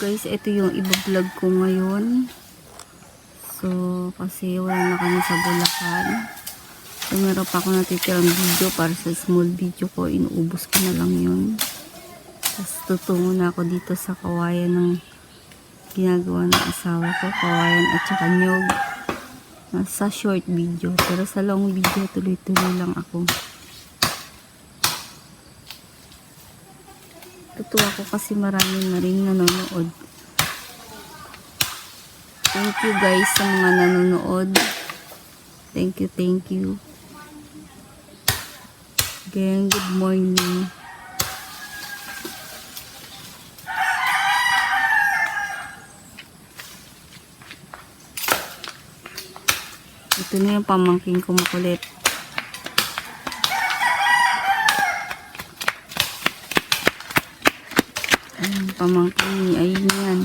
guys, ito yung iba-vlog ko ngayon. So, kasi wala na kami sa Bulacan. So, meron pa ako natitirang video para sa small video ko. Inuubos ko na lang yun. Tapos, tutungo na ako dito sa kawayan ng ginagawa ng asawa ko. Kawayan at saka nyog. Sa short video. Pero sa long video, tuloy-tuloy lang ako. Tutuwa ko kasi marami na rin nanonood. Thank you guys sa mga nanonood. Thank you, thank you. Again, good morning. Ito na yung pamangking ko makulit. Pamangkin ni ayun yan.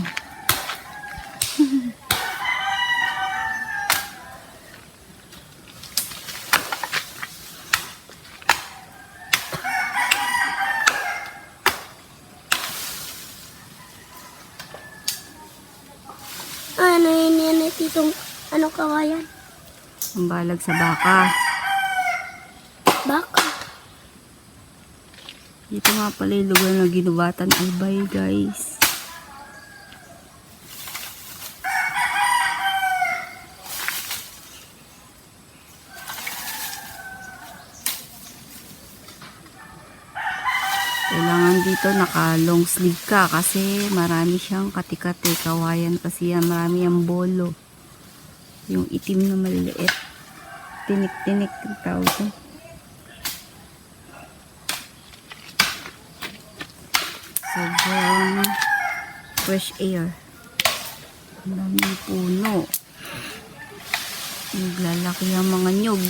Ano yun itong ano kawayan? Ang balag sa baka. Baka. Dito nga pala yung lugar na ginubatan albay guys. Kailangan dito naka long sleeve ka kasi marami siyang katikate. Kawayan kasi yan, marami yung bolo. Yung itim na maliliit. Tinik-tinik ang tawag ko. Sobrang fresh air. Ang daming puno. Naglalaki ang mga nyog.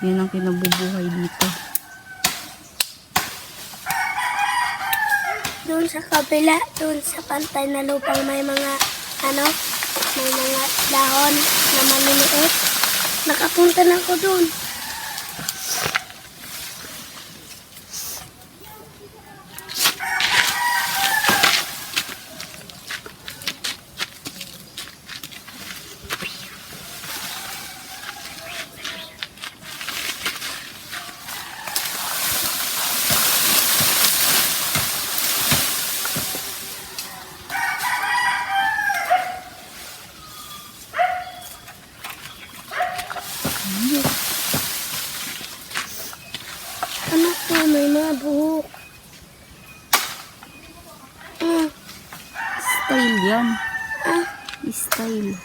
Yan ang kinabubuhay dito. Doon sa kabila, doon sa pantay na lupang may mga may mga dahon na maliliit. Nakapunta na ako doon. Ano to? May mga buhok. Style yan. Ah, Style.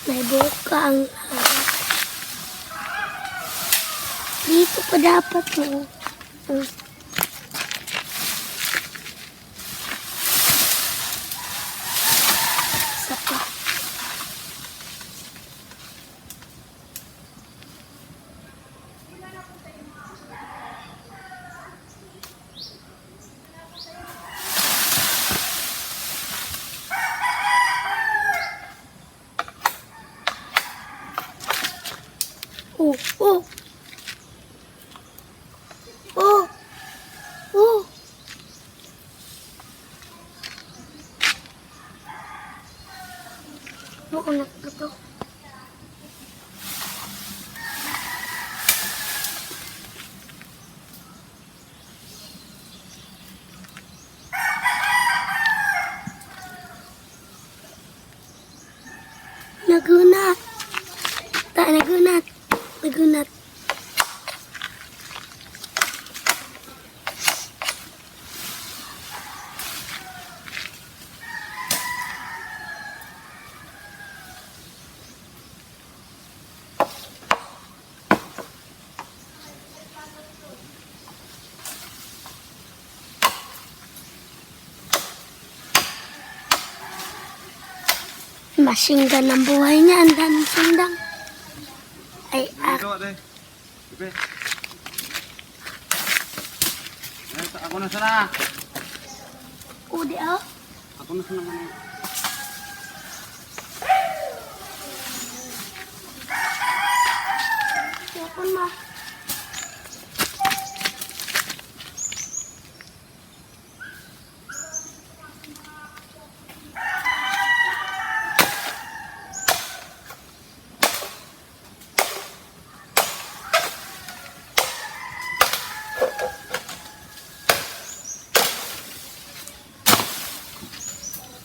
may buhok ka ang dito pa dapat mo. Saka. Oh, oh. Oh. Oh. Maunak na to. Nagunat. Nagunat. Nagunat. Masinggan ang buhay niya. Ang daming sindang. Ay, Ito, ate. Ibe. Ako na sana. udi oh. Ako na sana. Yapon mo.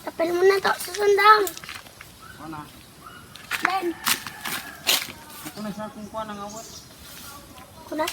Tapil mo na to sa sandang. Ako na. Ben, Ako na siya kung kuha ng awat. kuna.